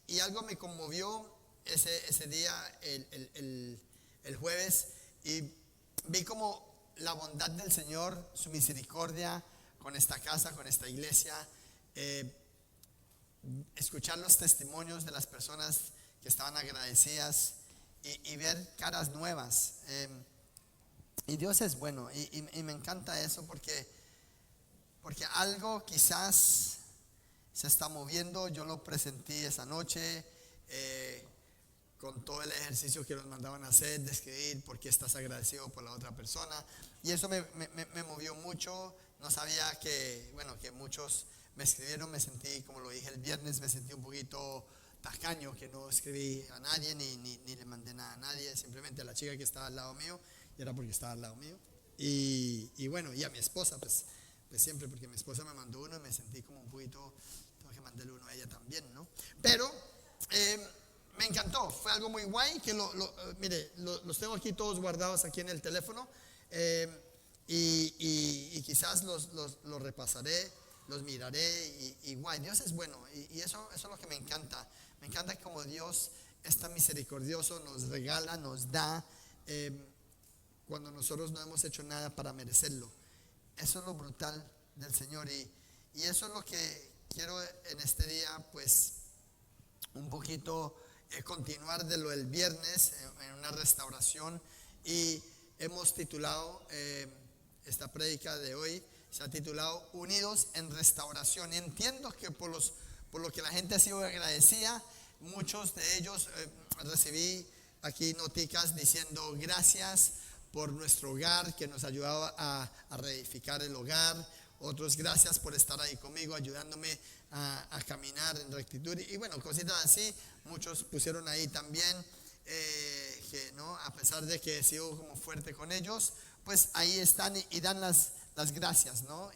y algo me conmovió ese día, el jueves, y vi como la bondad del Señor, su misericordia con esta casa, con esta iglesia, escuchar los testimonios de las personas que estaban agradecidas y ver caras nuevas. Y Dios es bueno y me encanta eso porque algo quizás se está moviendo. Yo lo presentí esa noche con todo el ejercicio que nos mandaban a hacer, de escribir por qué estás agradecido por la otra persona. Y eso me movió mucho. No sabía que muchos me escribieron. Me sentí, como lo dije el viernes, me sentí un poquito tacaño, que no escribí a nadie ni le mandé nada a nadie, simplemente a la chica que estaba al lado mío, y era porque estaba al lado mío. Y bueno, y a mi esposa, pues siempre, porque mi esposa me mandó uno y me sentí como un poquito, tengo que mandarle uno a ella también, ¿no? Pero me encantó, fue algo muy guay, que mire, los tengo aquí todos guardados aquí en el teléfono, y quizás los repasaré, los miraré, y guay, Dios es bueno, y eso es lo que me encanta como Dios es tan misericordioso, nos regala, nos da, cuando nosotros no hemos hecho nada para merecerlo. Eso es lo brutal del Señor, y eso es lo que quiero en este día, pues un poquito continuar de lo del viernes, en una restauración, y hemos titulado esta prédica de hoy, se ha titulado Unidos en Restauración. Y entiendo que por lo que la gente ha sido agradecida, muchos de ellos recibí aquí noticas diciendo gracias por nuestro hogar, que nos ayudaba a reedificar el hogar. Otros, gracias por estar ahí conmigo, ayudándome a caminar en rectitud. Y bueno, cositas así. Muchos pusieron ahí también que no, a pesar de que he sido como fuerte con ellos, pues ahí están y dan las gracias, ¿no?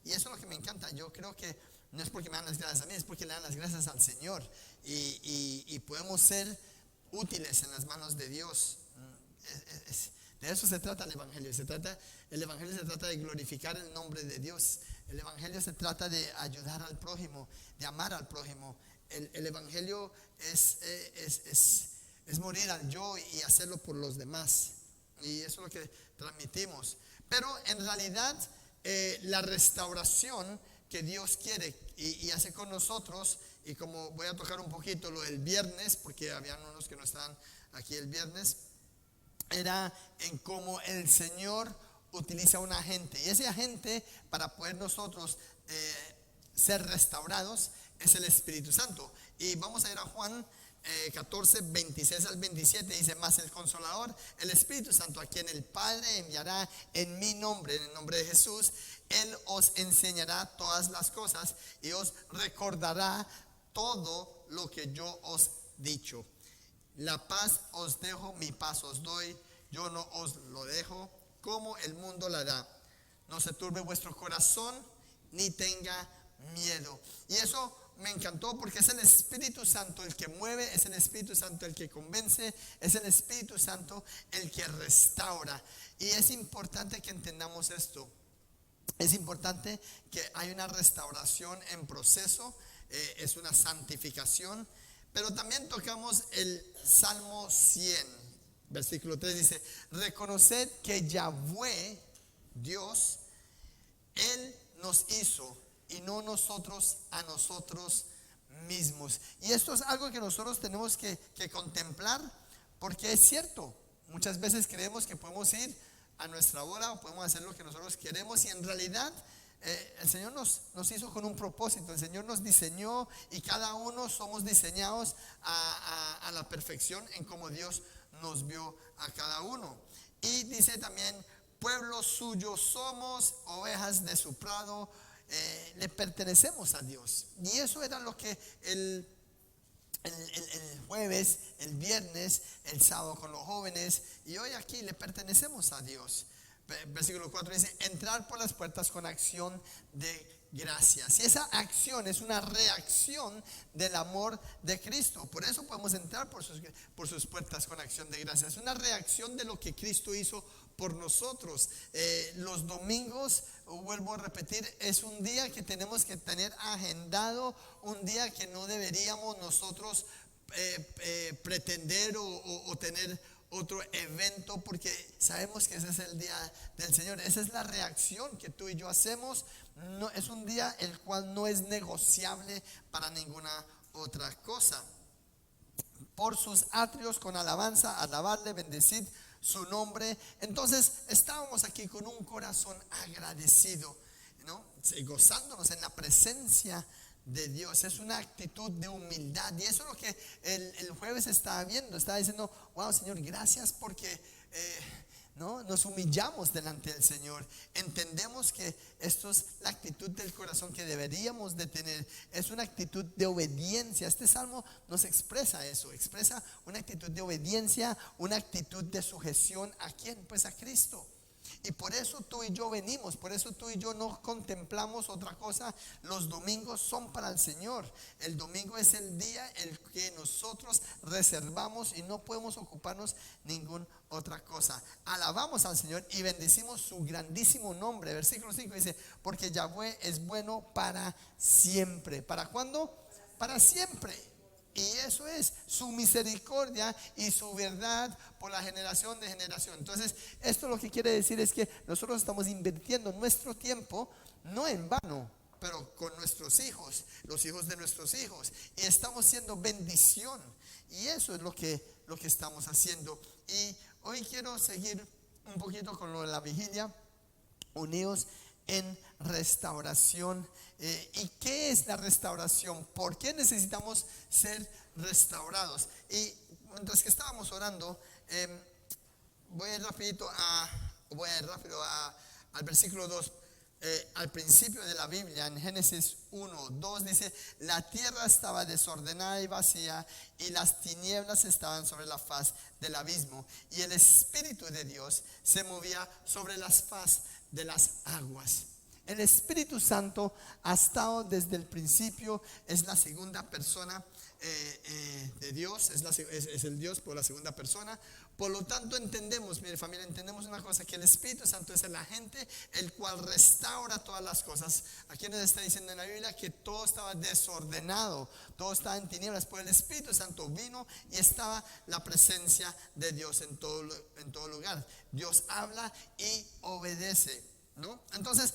Y eso es lo que me encanta. Yo creo que no es porque me dan las gracias a mí, es porque le dan las gracias al Señor. Y podemos ser útiles en las manos de Dios. De eso se trata el Evangelio. El Evangelio se trata de glorificar el nombre de Dios. El Evangelio se trata de ayudar al prójimo, de amar al prójimo. El Evangelio es morir al yo y hacerlo por los demás. Y eso es lo que transmitimos. Pero en realidad la restauración que Dios quiere y hace con nosotros, y como voy a tocar un poquito lo del viernes, porque habían unos que no estaban aquí el viernes, era en cómo el Señor utiliza a un agente, y ese agente para poder nosotros ser restaurados es el Espíritu Santo. Y vamos a ir a Juan 14, 26 al 27, dice: más el Consolador, el Espíritu Santo, a quien el Padre enviará en mi nombre, en el nombre de Jesús, Él os enseñará todas las cosas y os recordará todo lo que yo os he dicho. La paz os dejo, mi paz os doy, yo no os lo dejo como el mundo la da. No se turbe vuestro corazón, ni tenga miedo. Y eso me encantó, porque es el Espíritu Santo el que mueve, es el Espíritu Santo el que convence, es el Espíritu Santo el que restaura. Y es importante que entendamos esto. Es importante que hay una restauración en proceso, es una santificación. Pero también tocamos el Salmo 100, versículo 3, dice: reconoced que Yahweh, Dios, Él nos hizo y no nosotros a nosotros mismos. Y esto es algo que nosotros tenemos que contemplar, porque es cierto, muchas veces creemos que podemos ir a nuestra hora o podemos hacer lo que nosotros queremos, y en realidad el Señor nos hizo con un propósito. El Señor nos diseñó, y cada uno somos diseñados a la perfección en como Dios nos vio a cada uno. Y dice también: pueblo suyo somos, ovejas de su prado, le pertenecemos a Dios. Y eso era lo que el jueves, el viernes, el sábado con los jóvenes, y hoy aquí le pertenecemos a Dios. Versículo 4 dice: entrar por las puertas con acción de gracias. Y esa acción es una reacción del amor de Cristo. Por eso podemos entrar por sus puertas con acción de gracias. Es una reacción de lo que Cristo hizo por nosotros. Los domingos, vuelvo a repetir, es un día que tenemos que tener agendado, un día que no deberíamos nosotros pretender o tener otro evento, porque sabemos que ese es el día del Señor. Esa es la reacción que tú y yo hacemos. No, es un día el cual no es negociable para ninguna otra cosa. Por sus atrios con alabanza, alabarle, bendecid su nombre. Entonces estábamos aquí con un corazón agradecido, ¿no? Gozándonos en la presencia de Dios. Es una actitud de humildad, y eso es lo que el jueves estaba viendo. Estaba diciendo, wow, Señor, gracias porque ¿no? Nos humillamos delante del Señor. Entendemos que esto es la actitud del corazón que deberíamos de tener. Es una actitud de obediencia. Este salmo nos expresa eso. Expresa una actitud de obediencia, una actitud de sujeción. ¿A quién? Pues a Cristo. Y por eso tú y yo venimos, por eso tú y yo no contemplamos otra cosa. Los domingos son para el Señor. El domingo es el día el que nosotros reservamos y no podemos ocuparnos ninguna otra cosa. Alabamos al Señor y bendecimos su grandísimo nombre. Versículo 5 dice, porque Yahweh es bueno para siempre. ¿Para cuándo? Para siempre. Y eso es su misericordia y su verdad por la generación de generación. Entonces, esto lo que quiere decir es que nosotros estamos invirtiendo nuestro tiempo, no en vano, pero con nuestros hijos, los hijos de nuestros hijos, y estamos siendo bendición. Y eso es lo que estamos haciendo. Y hoy quiero seguir un poquito con lo de la vigilia, unidos en restauración. ¿Y qué es la restauración? ¿Por qué necesitamos ser restaurados? Y mientras que estábamos orando, voy a ir rápido al versículo 2. Al principio de la Biblia, en Génesis 1:2 dice, la tierra estaba desordenada y vacía, y las tinieblas estaban sobre la faz del abismo, y el Espíritu de Dios se movía sobre las faz de las aguas. El Espíritu Santo ha estado desde el principio. Es la segunda persona de Dios, es el Dios por la segunda persona. Por lo tanto entendemos, mire familia, entendemos una cosa, que el Espíritu Santo es el agente el cual restaura todas las cosas. Aquí nos está diciendo en la Biblia que todo estaba desordenado, todo estaba en tinieblas, pues el Espíritu Santo vino y estaba la presencia de Dios en todo lugar. Dios habla y obedece, ¿no? Entonces,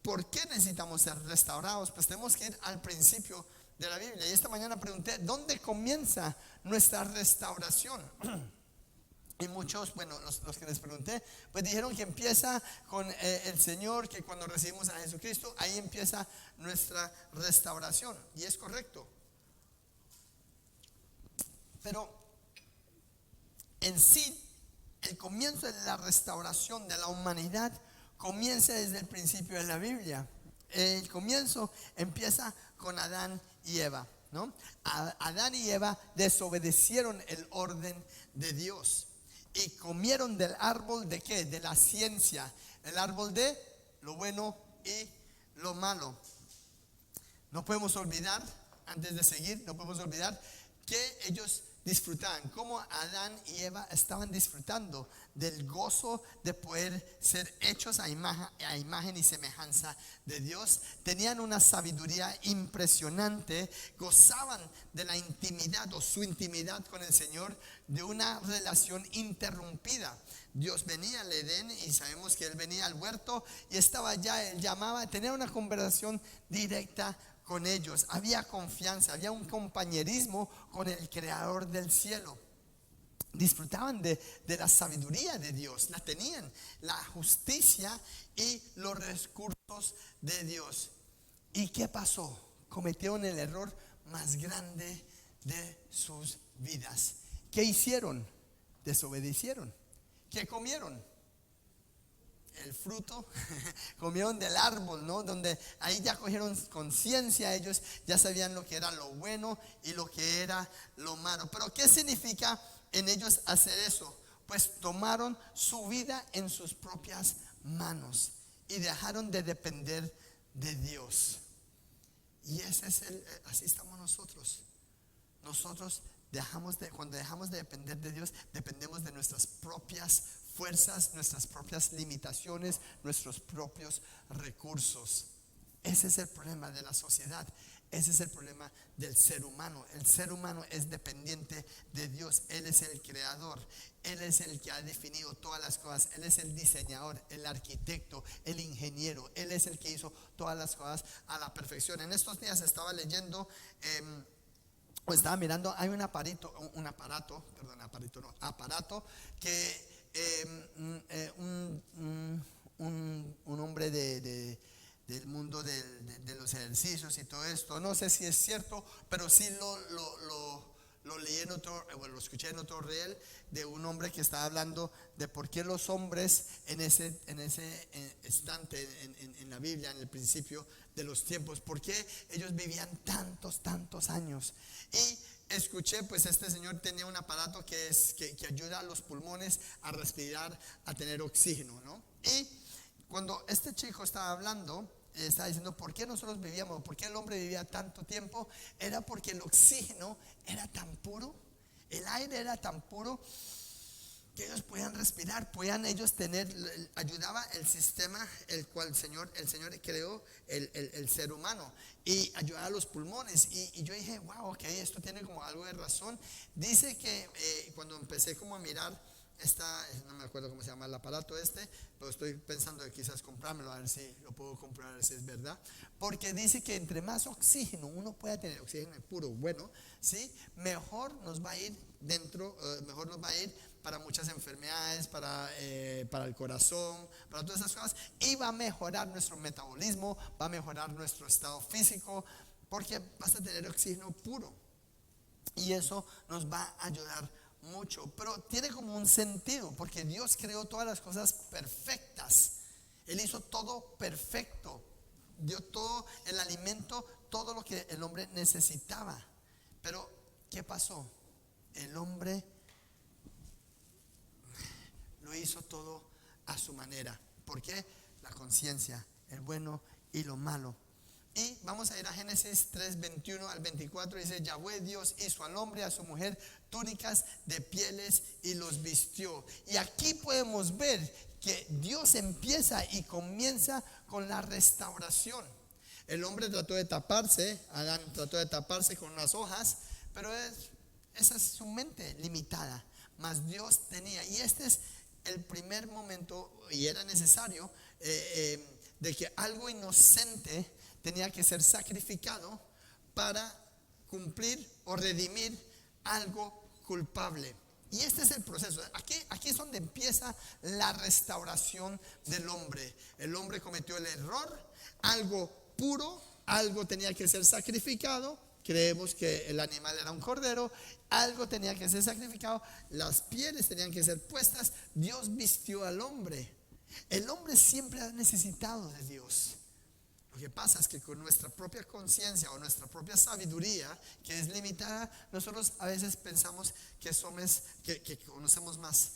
¿por qué necesitamos ser restaurados? Pues tenemos que ir al principio de la Biblia. Y esta mañana pregunté, ¿dónde comienza nuestra restauración? Y muchos, bueno, los que les pregunté, pues dijeron que empieza con el Señor, que cuando recibimos a Jesucristo, ahí empieza nuestra restauración. Y es correcto. Pero en sí, el comienzo de la restauración de la humanidad comienza desde el principio de la Biblia. El comienzo empieza con Adán y Eva, ¿no? Adán y Eva desobedecieron el orden de Dios y comieron del árbol de ¿qué? De la ciencia, el árbol de lo bueno y lo malo. No podemos olvidar, antes de seguir, no podemos olvidar que ellos disfrutaban, como Adán y Eva estaban disfrutando del gozo de poder ser hechos a imagen y semejanza de Dios. Tenían una sabiduría impresionante, gozaban de la intimidad o su intimidad con el Señor, de una relación interrumpida. Dios venía al Edén y sabemos que Él venía al huerto y estaba allá, Él llamaba, tenía una conversación directa con ellos. Había confianza, había un compañerismo con el creador del cielo. Disfrutaban de la sabiduría de Dios, la tenían, la justicia y los recursos de Dios. ¿Y qué pasó? Cometieron el error más grande de sus vidas. ¿Qué hicieron? Desobedecieron. ¿Qué comieron? El fruto. Comieron del árbol, ¿no? Donde ahí ya cogieron conciencia, ellos ya sabían lo que era lo bueno y lo que era lo malo. Pero ¿qué significa en ellos hacer eso? Pues tomaron su vida en sus propias manos y dejaron de depender de Dios. Y ese es así estamos nosotros. Nosotros cuando dejamos de depender de Dios, dependemos de nuestras propias fuerzas, nuestras propias limitaciones, nuestros propios recursos. Ese es el problema de la sociedad. Ese es el problema del ser humano. El ser humano es dependiente de Dios. Él es el creador. Él es el que ha definido todas las cosas. Él es el diseñador, el arquitecto, el ingeniero. Él es el que hizo todas las cosas a la perfección. En estos días estaba leyendo o estaba mirando, hay un aparato que un hombre del mundo de los ejercicios y todo esto, no sé si es cierto, pero sí lo leí lo escuché en otro reel, de un hombre que estaba hablando de por qué los hombres en ese instante en la Biblia, en el principio de los tiempos, por qué ellos vivían tantos años. Y escuché, pues este señor tenía un aparato que ayuda a los pulmones a respirar, a tener oxígeno, ¿no? Y cuando este chico estaba hablando, estaba diciendo por qué nosotros vivíamos, por qué el hombre vivía tanto tiempo. Era porque el oxígeno era tan puro, el aire era tan puro que ellos podían respirar, podían ellos ayudaba el sistema el cual el Señor creó el ser humano, y ayudaba a los pulmones. Y yo dije, wow, ok, esto tiene como algo de razón. Dice que cuando empecé como a mirar no me acuerdo cómo se llama el aparato pero estoy pensando de quizás comprármelo, a ver si lo puedo comprar, a ver si es verdad, porque dice que entre más oxígeno uno pueda tener, oxígeno puro, bueno, ¿sí? Mejor nos va a ir mejor nos va a ir para muchas enfermedades, para el corazón, para todas esas cosas, y va a mejorar nuestro metabolismo, va a mejorar nuestro estado físico, porque vas a tener oxígeno puro, y eso nos va a ayudar mucho. Pero tiene como un sentido, porque Dios creó todas las cosas perfectas. Él hizo todo perfecto, dio todo el alimento, todo lo que el hombre necesitaba. Pero ¿qué pasó? El hombre lo hizo todo a su manera. ¿Por qué? La conciencia, el bueno y lo malo. Y vamos a ir a Génesis 3, 21 al 24. Dice: Yahweh Dios hizo al hombre y a su mujer túnicas de pieles y los vistió. Y aquí podemos ver que Dios empieza y comienza con la restauración. El hombre trató de taparse, Adán trató de taparse con unas hojas, pero esa es su mente limitada. Mas Dios tenía, y este es el primer momento, y era necesario, de que algo inocente tenía que ser sacrificado para cumplir o redimir algo culpable. Y este es el proceso. Aquí es donde empieza la restauración del hombre. El hombre cometió el error, algo puro, algo tenía que ser sacrificado. Creemos que el animal era un cordero, algo tenía que ser sacrificado, las pieles tenían que ser puestas. Dios vistió al hombre. El hombre siempre ha necesitado de Dios. Lo que pasa es que con nuestra propia conciencia o nuestra propia sabiduría, que es limitada, nosotros a veces pensamos que conocemos más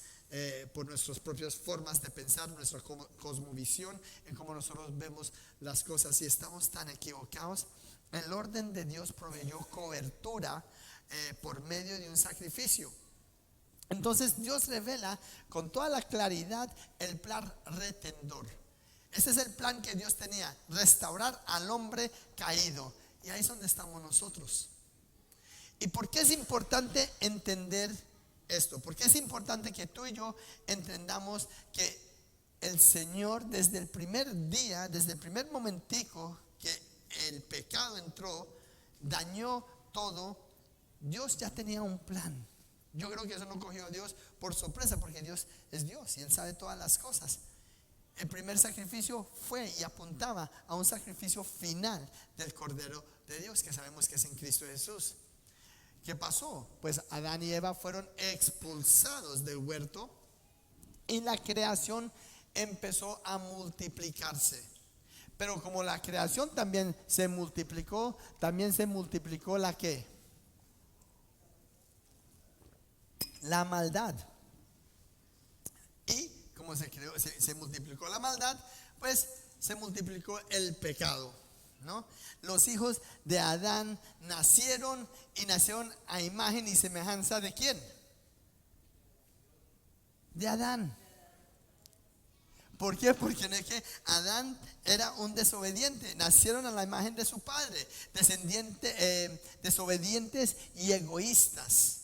por nuestras propias formas de pensar, nuestra cosmovisión, en cómo nosotros vemos las cosas, y estamos tan equivocados. El orden de Dios proveyó cobertura por medio de un sacrificio. Entonces Dios revela con toda la claridad el plan redentor. Ese es el plan que Dios tenía: restaurar al hombre caído. Y ahí es donde estamos nosotros. ¿Y por qué es importante entender esto? Porque es importante que tú y yo entendamos que el Señor, desde el primer día, desde el primer momentico que el pecado entró, dañó todo, Dios ya tenía un plan. Yo creo que eso no cogió a Dios por sorpresa, porque Dios es Dios y Él sabe todas las cosas. El primer sacrificio fue y apuntaba a un sacrificio final del Cordero de Dios, que sabemos que es en Cristo Jesús. ¿Qué pasó? Pues Adán y Eva fueron expulsados del huerto y la creación empezó a multiplicarse. Pero como la creación también se multiplicó la ¿qué? La maldad. Y como se multiplicó la maldad, pues se multiplicó el pecado, ¿no? Los hijos de Adán nacieron y nacieron a imagen y semejanza ¿de quién? De Adán. ¿Por qué? Porque no es que Adán era un desobediente. Nacieron a la imagen de su padre, desobedientes y egoístas.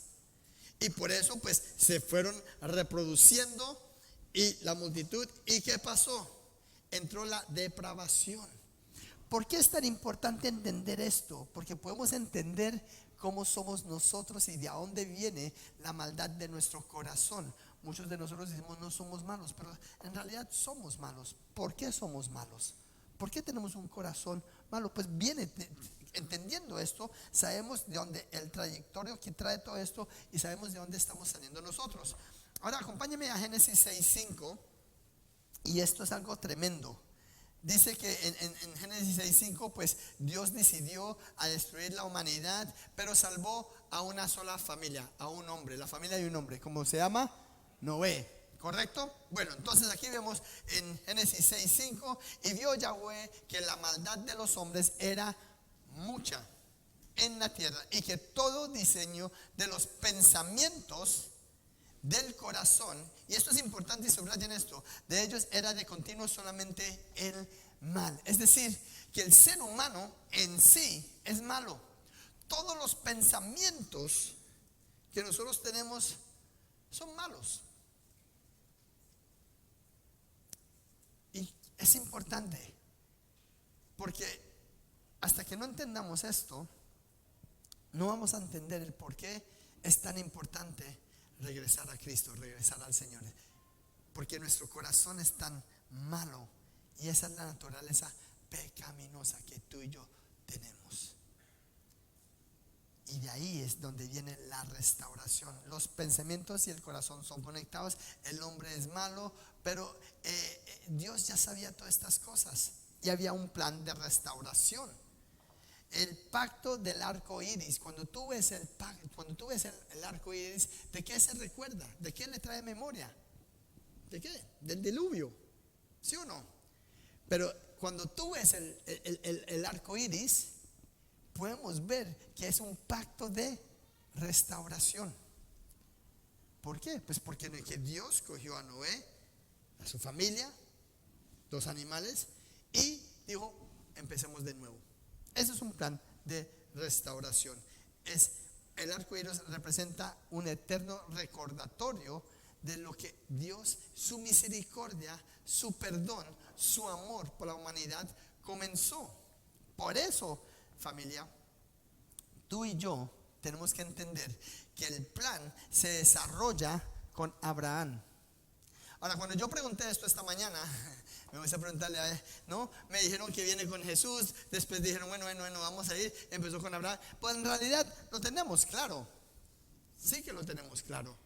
Y por eso pues se fueron reproduciendo y la multitud. ¿Y qué pasó? Entró la depravación. ¿Por qué es tan importante entender esto? Porque podemos entender cómo somos nosotros y de dónde viene la maldad de nuestro corazón. Muchos de nosotros decimos no somos malos, pero en realidad somos malos. ¿Por qué somos malos? ¿Por qué tenemos un corazón malo? Pues viene, entendiendo esto, sabemos de dónde el trayectorio que trae todo esto y sabemos de dónde estamos saliendo nosotros. Ahora acompáñame a Génesis 6:5 y esto es algo tremendo. Dice que en Génesis 6:5 pues Dios decidió a destruir la humanidad, pero salvó a una sola familia, a un hombre, la familia de un hombre. ¿Cómo se llama? Noé, ¿correcto? Bueno, entonces aquí vemos en Génesis 6:5 y vio Yahweh que la maldad de los hombres era mucha en la tierra y que todo diseño de los pensamientos del corazón, y esto es importante y subrayen esto, de ellos era de continuo solamente el mal. Es decir, que el ser humano en sí es malo. Todos los pensamientos que nosotros tenemos son malos. Y es importante porque hasta que no entendamos esto, no vamos a entender el por qué es tan importante regresar a Cristo, regresar al Señor. Porque nuestro corazón es tan malo y esa es la naturaleza pecaminosa que tú y yo tenemos. Y de ahí es donde viene la restauración. Los pensamientos y el corazón son conectados. El hombre es malo, pero Dios ya sabía todas estas cosas y había un plan de restauración. El pacto del arco iris, cuando tú ves el arco iris, ¿de qué se recuerda? ¿De qué le trae memoria? ¿De qué? Del diluvio, ¿sí o no? Pero cuando tú ves el arco iris, podemos ver que es un pacto de restauración. ¿Por qué? Pues porque que Dios cogió a Noé, a su familia, 2 animales, y dijo, empecemos de nuevo. Ese es un plan de restauración. El arco iris representa un eterno recordatorio de lo que Dios, su misericordia, su perdón, su amor por la humanidad comenzó. Por eso, familia, tú y yo tenemos que entender que el plan se desarrolla con Abraham. Ahora, cuando yo pregunté esto esta mañana, me voy a preguntarle a él, ¿no? Me dijeron que viene con Jesús, después dijeron, bueno, vamos a ir, empezó con Abraham. Pues en realidad lo tenemos claro, sí que lo tenemos claro.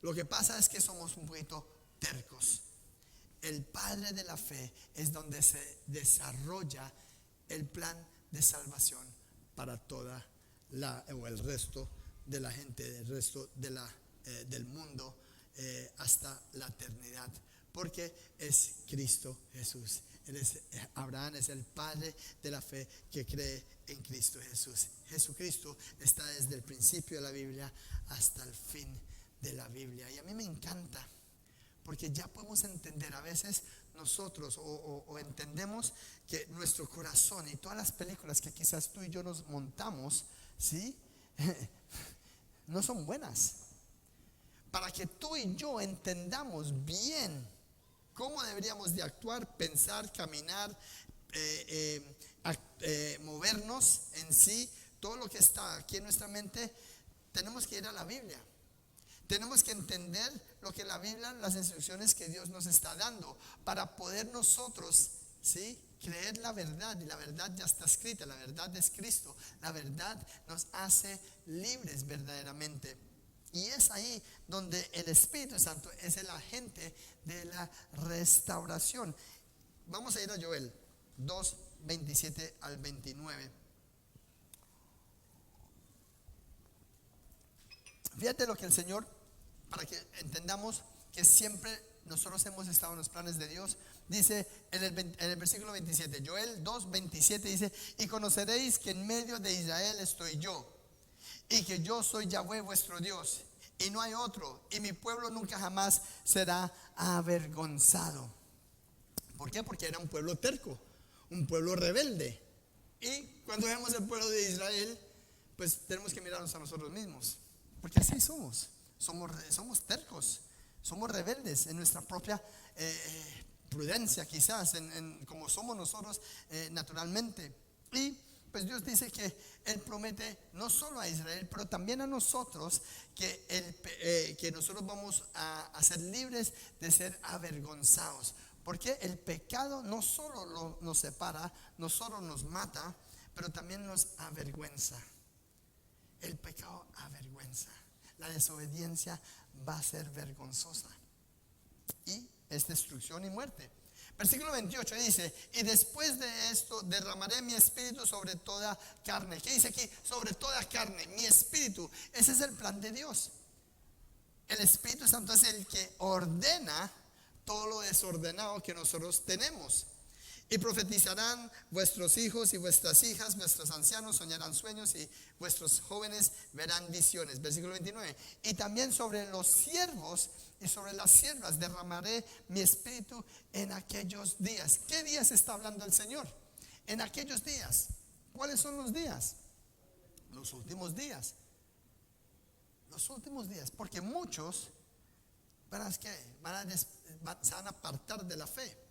Lo que pasa es que somos un poquito tercos. El padre de la fe es donde se desarrolla el plan de salvación para toda o el resto de la gente, el resto del mundo, hasta la eternidad, porque es Cristo Jesús. Abraham es el padre de la fe que cree en Cristo Jesús. Jesucristo está desde el principio de la Biblia hasta el fin de la Biblia, y a mí me encanta porque ya podemos entender a veces nosotros o entendemos que nuestro corazón y todas las películas que quizás tú y yo nos montamos, ¿sí? No son buenas. Para que tú y yo entendamos bien cómo deberíamos de actuar, pensar, caminar, movernos en sí, todo lo que está aquí en nuestra mente, tenemos que ir a la Biblia. Tenemos que entender lo que la Biblia, las instrucciones que Dios nos está dando, para poder nosotros, ¿sí?, creer la verdad. Y la verdad ya está escrita, la verdad es Cristo. La verdad nos hace libres verdaderamente. Y es ahí donde el Espíritu Santo es el agente de la restauración. Vamos a ir a Joel 2, 27 al 29. Fíjate lo que el Señor, para que entendamos que siempre nosotros hemos estado en los planes de Dios. Dice en el versículo 27, Joel 2:27 dice: y conoceréis que en medio de Israel estoy yo, y que yo soy Yahweh vuestro Dios, y no hay otro, y mi pueblo nunca jamás será avergonzado. ¿Por qué? Porque era un pueblo terco, un pueblo rebelde. Y cuando vemos el pueblo de Israel, pues tenemos que mirarnos a nosotros mismos, porque así somos tercos, somos rebeldes en nuestra propia prudencia, quizás como somos nosotros naturalmente. Y pues Dios dice que Él promete no solo a Israel, pero también a nosotros que nosotros vamos a ser libres de ser avergonzados, porque el pecado no solo nos separa, no solo nos mata, pero también nos avergüenza. El pecado avergüenza. La desobediencia va a ser vergonzosa y es destrucción y muerte. Versículo 28 dice: y después de esto derramaré mi espíritu sobre toda carne. ¿Qué dice aquí? Sobre toda carne, mi espíritu. Ese es el plan de Dios. El Espíritu Santo es el que ordena todo lo desordenado que nosotros tenemos. Y profetizarán vuestros hijos y vuestras hijas, vuestros ancianos soñarán sueños, y vuestros jóvenes verán visiones. Versículo 29. Y también sobre los siervos y sobre las siervas derramaré mi espíritu en aquellos días. ¿Qué días está hablando el Señor? En aquellos días. ¿Cuáles son los días? Los últimos días. Los últimos días. Porque muchos, ¿verás qué? Se van a apartar de la fe.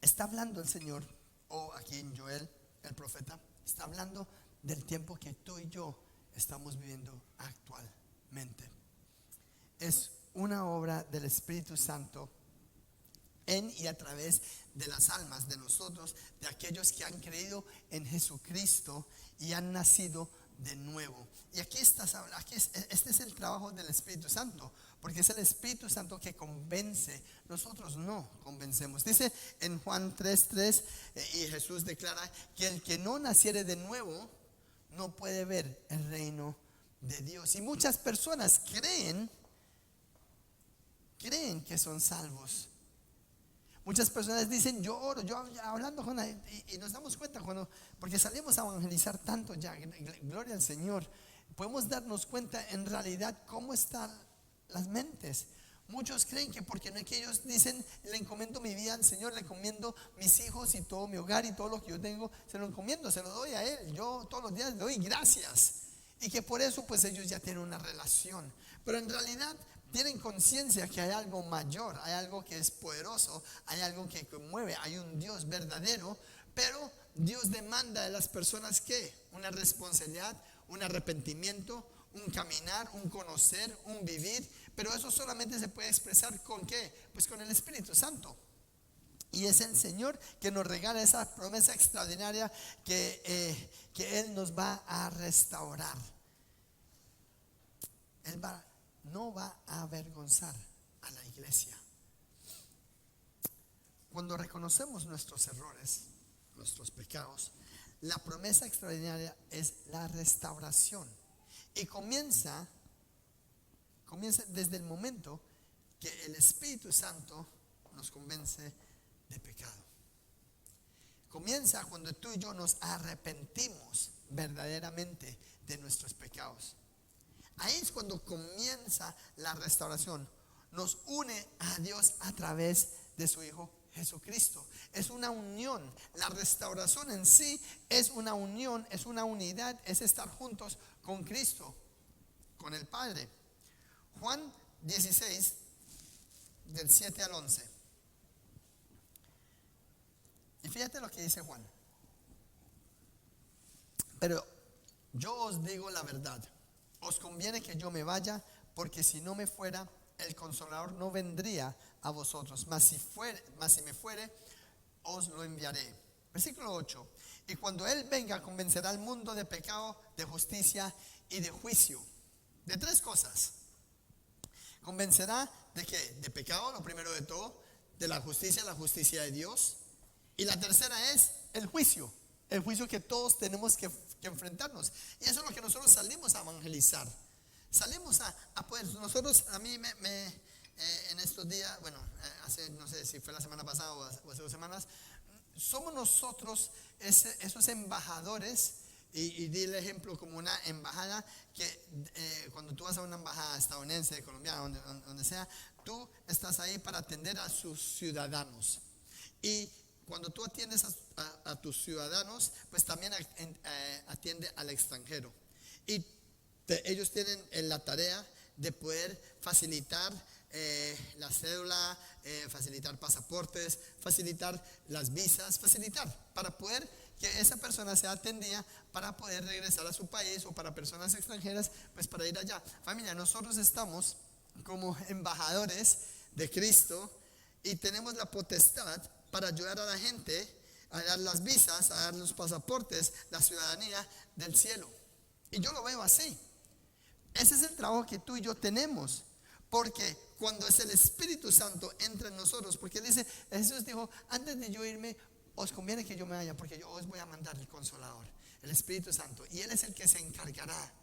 Está hablando el Señor, o aquí en Joel, el profeta, está hablando del tiempo que tú y yo estamos viviendo actualmente. Es una obra del Espíritu Santo en y a través de las almas de nosotros, de aquellos que han creído en Jesucristo y han nacido de nuevo. Y este es el trabajo del Espíritu Santo, porque es el Espíritu Santo que convence. Nosotros no convencemos. Dice en Juan 3:3, y Jesús declara que el que no naciere de nuevo no puede ver el reino de Dios. Y muchas personas creen que son salvos. Muchas personas dicen: yo oro, yo hablando con la gente, y nos damos cuenta porque salimos a evangelizar tanto ya, gloria al Señor, podemos darnos cuenta en realidad cómo están las mentes. Muchos creen que porque no, que ellos dicen: le encomiendo mi vida al Señor, le encomiendo mis hijos y todo mi hogar y todo lo que yo tengo, se lo encomiendo, se lo doy a Él, yo todos los días le doy gracias, y que por eso pues ellos ya tienen una relación. Pero en realidad tienen conciencia que hay algo mayor, hay algo que es poderoso, hay algo que conmueve, hay un Dios verdadero. Pero Dios demanda de las personas que una responsabilidad, un arrepentimiento, un caminar, un conocer, un vivir. Pero eso solamente se puede expresar ¿con qué? Pues con el Espíritu Santo. Y es el Señor que nos regala esa promesa extraordinaria que Él nos va a restaurar. Él no va a avergonzar a la iglesia. Cuando reconocemos nuestros errores, nuestros pecados, la promesa extraordinaria es la restauración. Y comienza desde el momento que el Espíritu Santo nos convence de pecado. Comienza cuando tú y yo nos arrepentimos verdaderamente de nuestros pecados. Ahí es cuando comienza la restauración. Nos une a Dios a través de su Hijo Jesucristo. Es una unión. La restauración en sí es una unión, es una unidad, es estar juntos con Cristo, con el Padre. Juan 16, del 7 al 11. Y fíjate lo que dice Juan: pero yo os digo la verdad, os conviene que yo me vaya, porque si no me fuera, el Consolador no vendría a vosotros, mas si me fuere, os lo enviaré. Versículo 8. Y cuando Él venga, convencerá al mundo de pecado, de justicia y de juicio. De tres cosas. Convencerá de ¿qué? De pecado, lo primero de todo. De la justicia de Dios. Y la tercera es el juicio que todos tenemos que enfrentarnos. Y eso es lo que nosotros salimos a evangelizar. Salimos a poder. Nosotros, a mí en estos días, bueno, hace, no sé si fue la semana pasada o hace 2 semanas, somos nosotros esos embajadores. Y di el ejemplo como una embajada que cuando tú vas a una embajada estadounidense, colombiana, donde sea, tú estás ahí para atender a sus ciudadanos. Y cuando tú atiendes a tus ciudadanos, pues también atiende al extranjero. Y ellos tienen la tarea de poder facilitar la cédula, facilitar pasaportes, facilitar las visas, facilitar para poder que esa persona sea atendida para poder regresar a su país, o para personas extranjeras, pues para ir allá. Familia, nosotros estamos como embajadores de Cristo y tenemos la potestad para ayudar a la gente a dar las visas, a dar los pasaportes, la ciudadanía del cielo. Y yo lo veo así. Ese es el trabajo que tú y yo tenemos. Porque cuando es el Espíritu Santo entra en nosotros, porque dice, Jesús dijo, antes de yo irme, os conviene que yo me vaya, porque yo os voy a mandar el Consolador, el Espíritu Santo, y Él es el que se encargará.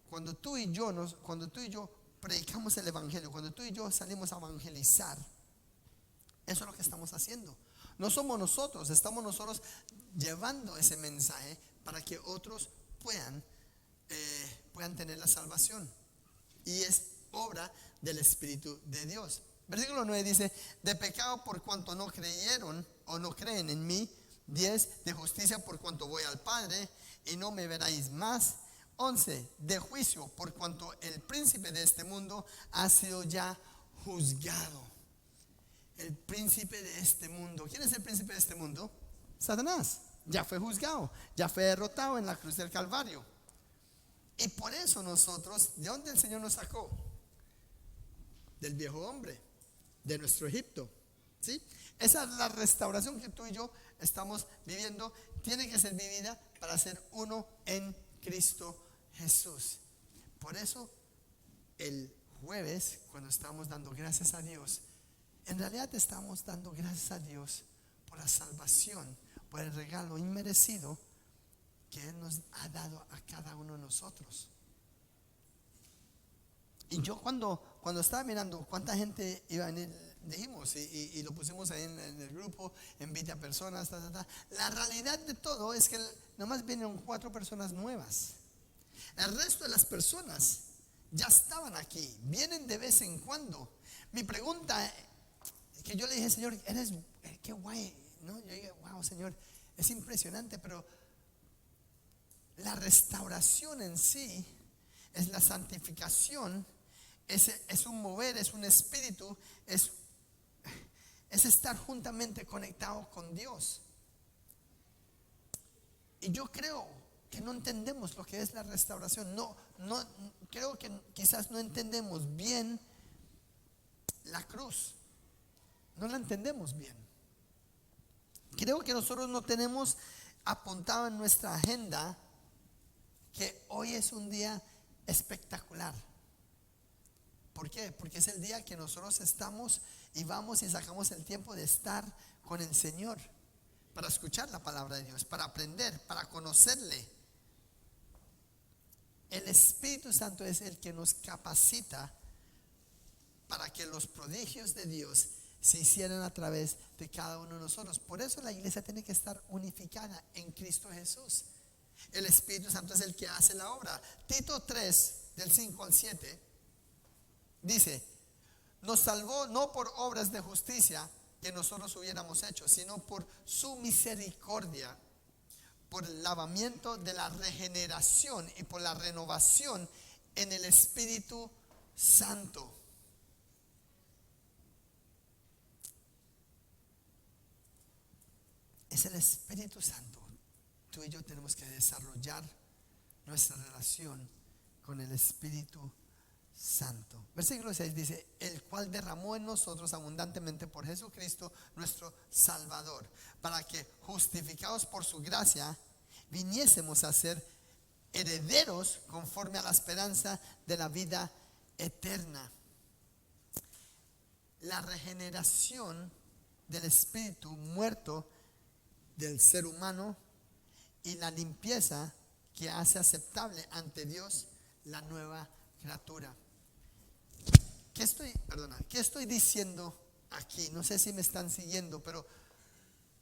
Cuando tú y yo predicamos el Evangelio, cuando tú y yo salimos a evangelizar, eso es lo que estamos haciendo. No somos nosotros, estamos nosotros llevando ese mensaje para que otros puedan tener la salvación. Y es obra del Espíritu de Dios. Versículo 9 dice, de pecado por cuanto no creyeron o no creen en mí. 10, de justicia por cuanto voy al Padre y no me veréis más. 11, de juicio por cuanto el príncipe de este mundo ha sido ya juzgado. El príncipe de este mundo. ¿Quién es el príncipe de este mundo? Satanás. Ya fue juzgado, ya fue derrotado en la cruz del Calvario. Y por eso nosotros, ¿de dónde el Señor nos sacó? Del viejo hombre, de nuestro Egipto, ¿sí? Esa es la restauración que tú y yo estamos viviendo. Tiene que ser vivida para ser uno en Cristo Jesús. Por eso el jueves, cuando estamos dando gracias a Dios, en realidad estamos dando gracias a Dios por la salvación, por el regalo inmerecido que Él nos ha dado a cada uno de nosotros. Y yo cuando estaba mirando cuánta gente iba a venir, dijimos, y lo pusimos ahí en el grupo, invite a personas, la realidad de todo es que nomás vienen 4 personas nuevas. El resto de las personas ya estaban aquí, vienen de vez en cuando. Mi pregunta que yo le dije, Señor, qué guay, ¿no? Yo dije, wow, Señor, es impresionante, pero la restauración en sí es la santificación, es un mover, es un espíritu, es estar juntamente conectado con Dios. Y yo creo que no entendemos lo que es la restauración. No, creo que quizás no entendemos bien la cruz. No la entendemos bien. Creo que nosotros no tenemos apuntado en nuestra agenda que hoy es un día espectacular. ¿Por qué? Porque es el día que nosotros estamos y vamos y sacamos el tiempo de estar con el Señor para escuchar la palabra de Dios, para aprender, para conocerle. El Espíritu Santo es el que nos capacita para que los prodigios de Dios se hicieran a través de cada uno de nosotros. Por eso la iglesia tiene que estar unificada en Cristo Jesús. El Espíritu Santo es el que hace la obra. Tito 3, del 5 al 7, dice, nos salvó no por obras de justicia que nosotros hubiéramos hecho, sino por su misericordia, por el lavamiento de la regeneración y por la renovación en el Espíritu Santo. Es el Espíritu Santo. Tú y yo tenemos que desarrollar nuestra relación con el Espíritu Santo. Versículo 6 dice, el cual derramó en nosotros abundantemente por Jesucristo nuestro Salvador, para que justificados por su gracia viniésemos a ser herederos conforme a la esperanza de la vida eterna. La regeneración del espíritu muerto del ser humano y la limpieza que hace aceptable ante Dios la nueva criatura. ¿Qué estoy diciendo aquí? No sé si me están siguiendo, pero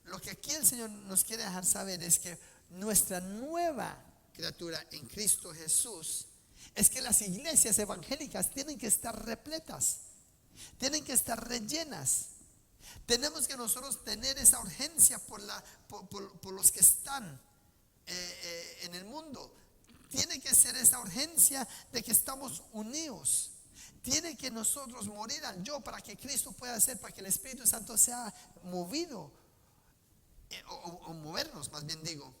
lo que aquí el Señor nos quiere dejar saber es que nuestra nueva criatura en Cristo Jesús es que las iglesias evangélicas tienen que estar repletas, tienen que estar rellenas. Tenemos que nosotros tener esa urgencia por los que están en el mundo. Tiene que ser esa urgencia de que estamos unidos. Tiene que nosotros morir al yo para que Cristo pueda hacer, para que el Espíritu Santo sea movido, o movernos, más bien digo.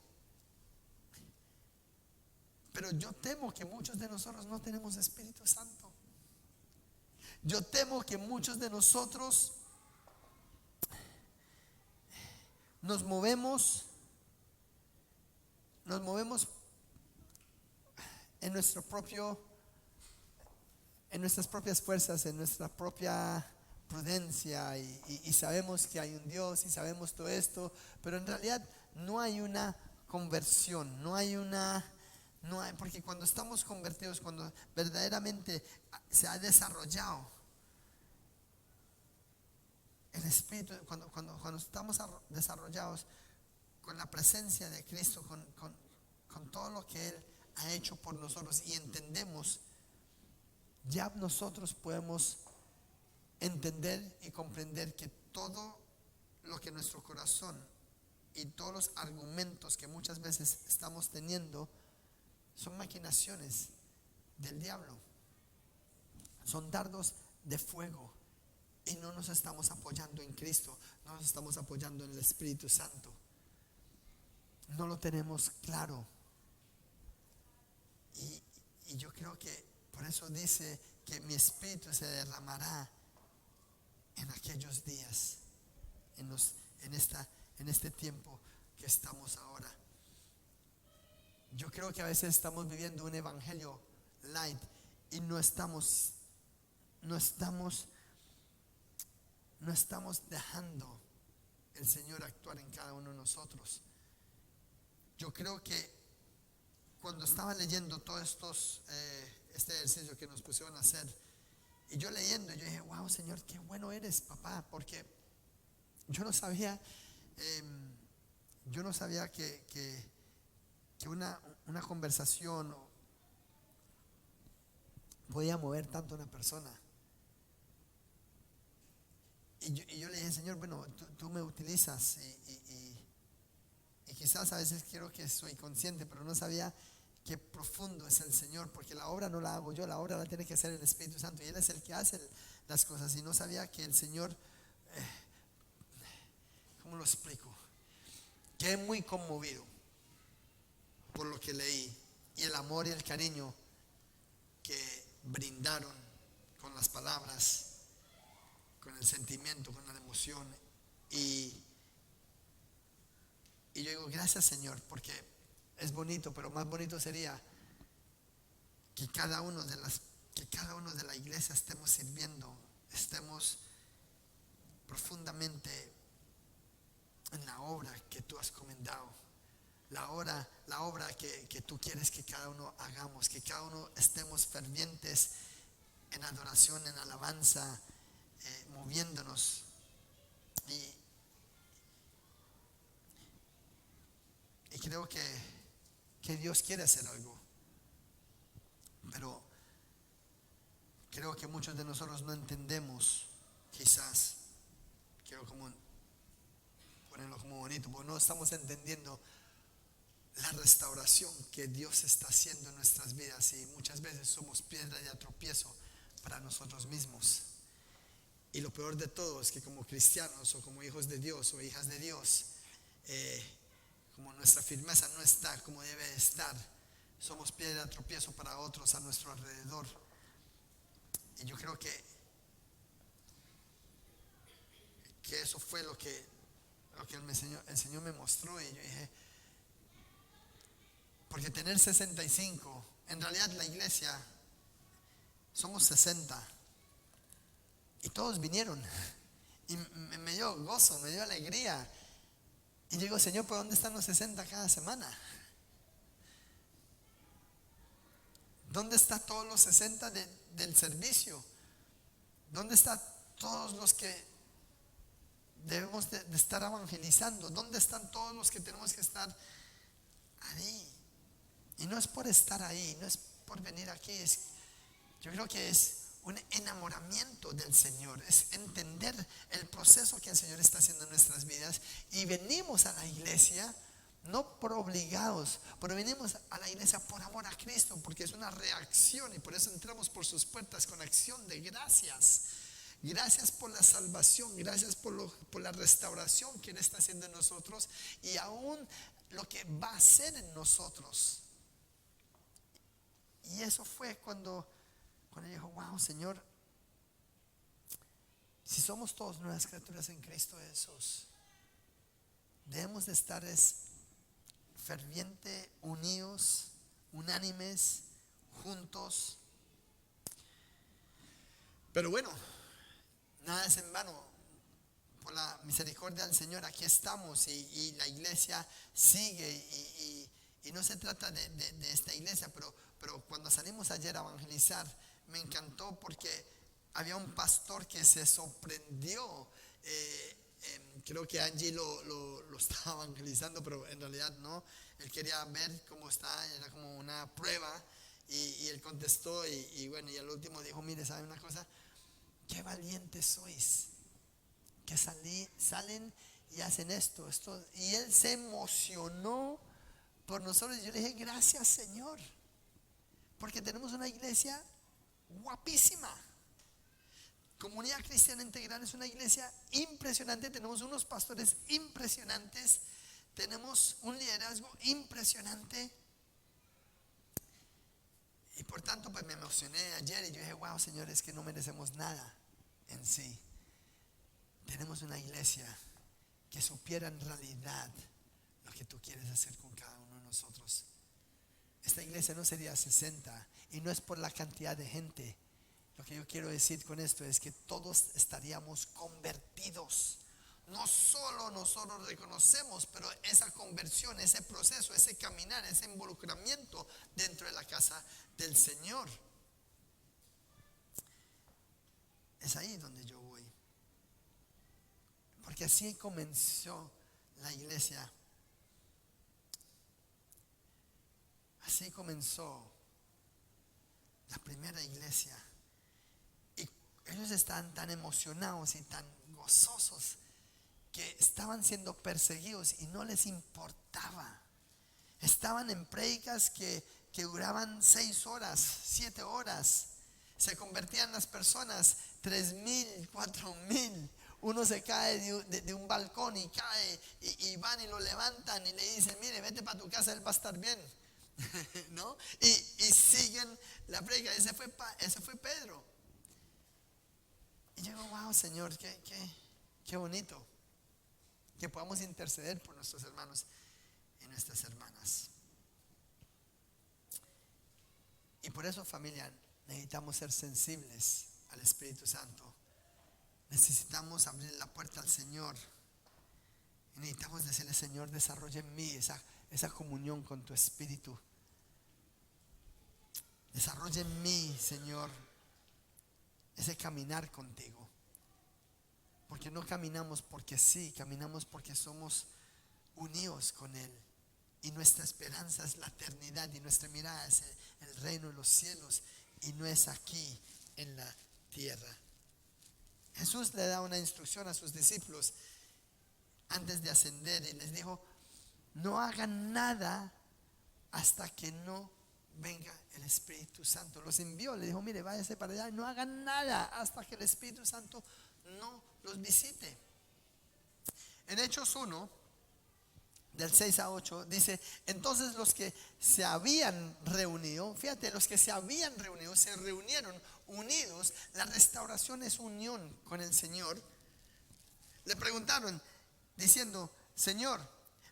Pero yo temo que muchos de nosotros no tenemos Espíritu Santo. Yo temo que muchos de nosotros nos movemos en nuestro propio, en nuestras propias fuerzas, en nuestra propia prudencia, y sabemos que hay un Dios y sabemos todo esto, pero en realidad no hay una conversión, porque cuando estamos convertidos, cuando verdaderamente se ha desarrollado el Espíritu, cuando estamos desarrollados con la presencia de Cristo, con todo lo que Él ha hecho por nosotros, y entendemos, ya nosotros podemos entender y comprender que todo lo que nuestro corazón y todos los argumentos que muchas veces estamos teniendo son maquinaciones del diablo, son dardos de fuego, y no nos estamos apoyando en Cristo, no nos estamos apoyando en el Espíritu Santo. No lo tenemos claro. Y yo creo que por eso dice que mi espíritu se derramará en aquellos días, en este tiempo que estamos ahora. Yo creo que a veces estamos viviendo un evangelio light y no estamos dejando el Señor actuar en cada uno de nosotros. Yo creo que cuando estaba leyendo todos este ejercicio que nos pusieron a hacer, y yo leyendo, yo dije, wow, Señor, qué bueno eres, papá, porque yo no sabía que una conversación podía mover tanto a una persona. Y yo le dije, Señor, bueno, tú me utilizas, y quizás a veces quiero que soy consciente, pero no sabía qué profundo es el Señor, porque la obra no la hago yo, la obra la tiene que hacer el Espíritu Santo, y Él es el que hace las cosas. Y no sabía que el Señor, ¿cómo lo explico? Quedé muy conmovido por lo que leí, y el amor y el cariño que brindaron con las palabras, con el sentimiento, con la emoción. Y yo digo, gracias, Señor, porque es bonito, pero más bonito sería que cada uno de la iglesia estemos sirviendo, estemos profundamente en la obra que tú has comendado, la obra que tú quieres que cada uno hagamos, que cada uno estemos fervientes en adoración, en alabanza, moviéndonos. Y creo que Dios quiere hacer algo, pero creo que muchos de nosotros no entendemos, quizás, quiero ponerlo como bonito, porque no estamos entendiendo la restauración que Dios está haciendo en nuestras vidas, y muchas veces somos piedra de tropiezo para nosotros mismos. Y lo peor de todo es que como cristianos, o como hijos de Dios o hijas de Dios, como nuestra firmeza no está como debe estar, somos piedra de tropiezo para otros a nuestro alrededor. Y yo creo que eso fue lo que el Señor me mostró. Y yo dije, porque tener 65, en realidad la iglesia somos 60, y todos vinieron, y me dio gozo, me dio alegría. Y yo digo, Señor, ¿por dónde están los 60 cada semana? ¿Dónde están todos los 60 del servicio? ¿Dónde están todos los que debemos de estar evangelizando? ¿Dónde están todos los que tenemos que estar ahí? Y no es por estar ahí, no es por venir aquí, yo creo que es un enamoramiento del Señor, es entender el proceso que el Señor está haciendo en nuestras vidas. Y venimos a la iglesia no por obligados, pero venimos a la iglesia por amor a Cristo, porque es una reacción, y por eso entramos por sus puertas con acción de gracias. Gracias por la salvación, gracias por la restauración que Él está haciendo en nosotros, y aún lo que va a hacer en nosotros. Y eso fue cuando dijo: wow, Señor, si somos todos nuevas criaturas en Cristo Jesús, debemos de estar ferviente, unidos, unánimes, juntos. Pero bueno, nada es en vano. Por la misericordia del Señor aquí estamos, y la iglesia sigue, y no se trata de esta iglesia, pero cuando salimos ayer a evangelizar, me encantó porque había un pastor que se sorprendió. Creo que Angie lo estaba evangelizando, pero en realidad no. Él quería ver cómo está, era como una prueba, y él contestó, y bueno, y al último dijo: mire, ¿saben una cosa? Qué valientes sois, que salen y hacen esto. Y él se emocionó por nosotros. Yo le dije: gracias, Señor, porque tenemos una iglesia guapísima. Comunidad Cristiana Integral es una iglesia impresionante. Tenemos unos pastores impresionantes, tenemos un liderazgo impresionante, y por tanto pues me emocioné ayer, y yo dije: wow, Señor, es que no merecemos nada en sí. Tenemos una iglesia que supiera en realidad lo que tú quieres hacer con cada uno de nosotros. Esta iglesia no sería 60, y no es por la cantidad de gente. Lo que yo quiero decir con esto es que todos estaríamos convertidos. No solo nosotros reconocemos, pero esa conversión, ese proceso, ese caminar, ese involucramiento dentro de la casa del Señor. Es ahí donde yo voy. Porque así comenzó la iglesia. Así comenzó la primera iglesia. Y ellos estaban tan emocionados y tan gozosos que estaban siendo perseguidos y no les importaba. Estaban en prédicas que duraban 6 horas, 7 horas. Se convertían las personas, 3,000, 4,000. Uno se cae de un balcón y cae, y van y lo levantan y le dicen: mire, vete para tu casa, él va a estar bien. ¿No? Y siguen la prédica. Ese fue Pedro. Y yo digo: wow, Señor, qué bonito que podamos interceder por nuestros hermanos y nuestras hermanas. Y por eso, familia, necesitamos ser sensibles al Espíritu Santo. Necesitamos abrir la puerta al Señor, y necesitamos decirle: Señor, desarrolla en mí esa comunión con tu Espíritu. Desarrolla en mí, Señor, ese caminar contigo. Porque no caminamos porque sí, caminamos porque somos unidos con Él. Y nuestra esperanza es la eternidad, y nuestra mirada es el reino de los cielos, y no es aquí en la tierra. Jesús le da una instrucción a sus discípulos antes de ascender, y les dijo: no hagan nada hasta que no venga el Espíritu Santo. Los envió, le dijo: mire, váyase para allá, no hagan nada hasta que el Espíritu Santo no los visite. En Hechos 1, del 6 a 8, dice: entonces los que se habían reunido, fíjate, los que se habían reunido, se reunieron unidos. La restauración es unión con el Señor. Le preguntaron diciendo: Señor,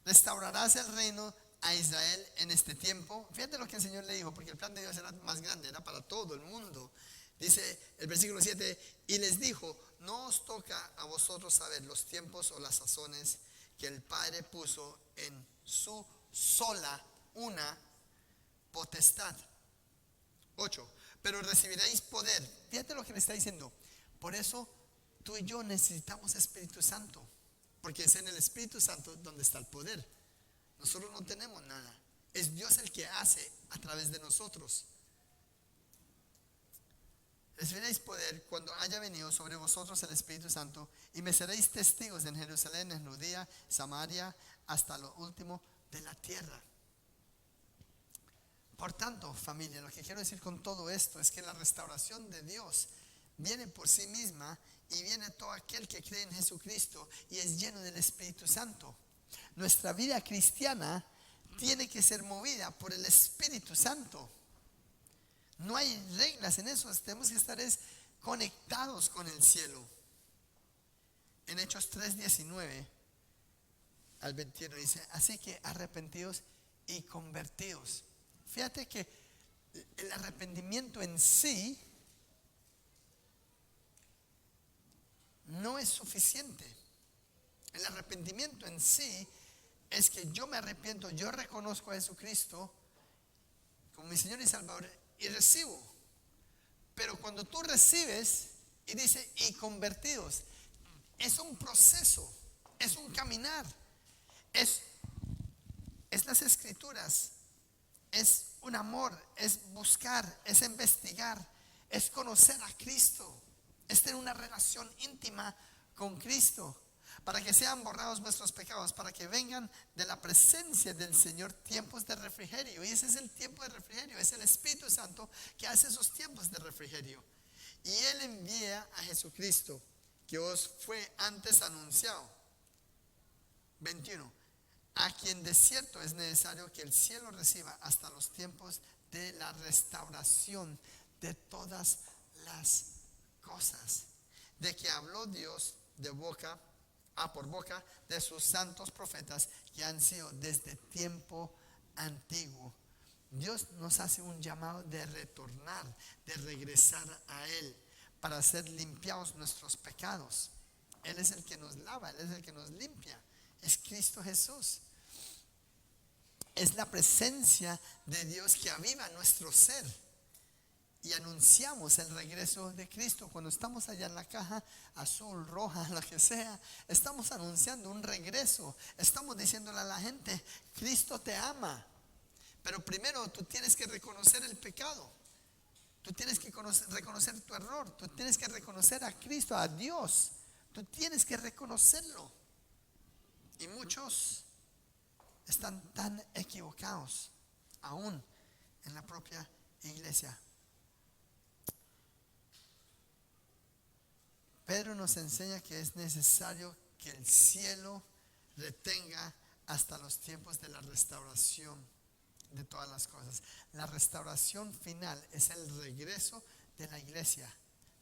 ¿restaurarás el reino a Israel en este tiempo? Fíjate lo que el Señor le dijo, porque el plan de Dios era más grande, era para todo el mundo. Dice el versículo 7: y les dijo: no os toca a vosotros saber los tiempos o las sazones que el Padre puso en su sola una potestad. 8. Pero recibiréis poder. Fíjate lo que le está diciendo. Por eso tú y yo necesitamos Espíritu Santo. Porque es en el Espíritu Santo donde está el poder. Nosotros no tenemos nada. Es Dios el que hace a través de nosotros. Recibiréis poder cuando haya venido sobre vosotros el Espíritu Santo, y me seréis testigos en Jerusalén, en Judea, Samaria, hasta lo último de la tierra. Por tanto, familia, lo que quiero decir con todo esto es que la restauración de Dios viene por sí misma, y viene todo aquel que cree en Jesucristo y es lleno del Espíritu Santo. Nuestra vida cristiana tiene que ser movida por el Espíritu Santo. No hay reglas en eso, tenemos que estar conectados con el cielo. En Hechos 3:19 al 21 dice: así que arrepentidos y convertidos. Fíjate que el arrepentimiento en sí no es suficiente. El arrepentimiento en sí es que yo me arrepiento, yo reconozco a Jesucristo como mi Señor y Salvador y recibo. Pero cuando tú recibes y dice y convertidos, es un proceso, es un caminar, es las escrituras, es un amor, es buscar, es investigar, es conocer a Cristo, es tener una relación íntima con Cristo, para que sean borrados nuestros pecados, para que vengan de la presencia del Señor tiempos de refrigerio. Y ese es el tiempo de refrigerio, es el Espíritu Santo que hace esos tiempos de refrigerio. Y Él envía a Jesucristo, que os fue antes anunciado. 21. A quien de cierto es necesario que el cielo reciba hasta los tiempos de la restauración de todas las cosas, de que habló Dios por boca de sus santos profetas que han sido desde tiempo antiguo. Dios nos hace un llamado de retornar, de regresar a Él, para ser limpiados nuestros pecados. Él es el que nos lava, Él es el que nos limpia. Es Cristo Jesús. Es la presencia de Dios que aviva nuestro ser. Y anunciamos el regreso de Cristo. Cuando estamos allá en la caja azul, roja, lo que sea, estamos anunciando un regreso. Estamos diciéndole a la gente: Cristo te ama. Pero primero tú tienes que reconocer el pecado. Tú tienes que reconocer tu error. Tú tienes que reconocer a Cristo, a Dios. Tú tienes que reconocerlo. Y muchos están tan equivocados, aún en la propia iglesia. Pedro nos enseña que es necesario que el cielo retenga hasta los tiempos de la restauración de todas las cosas. La restauración final es el regreso de la iglesia,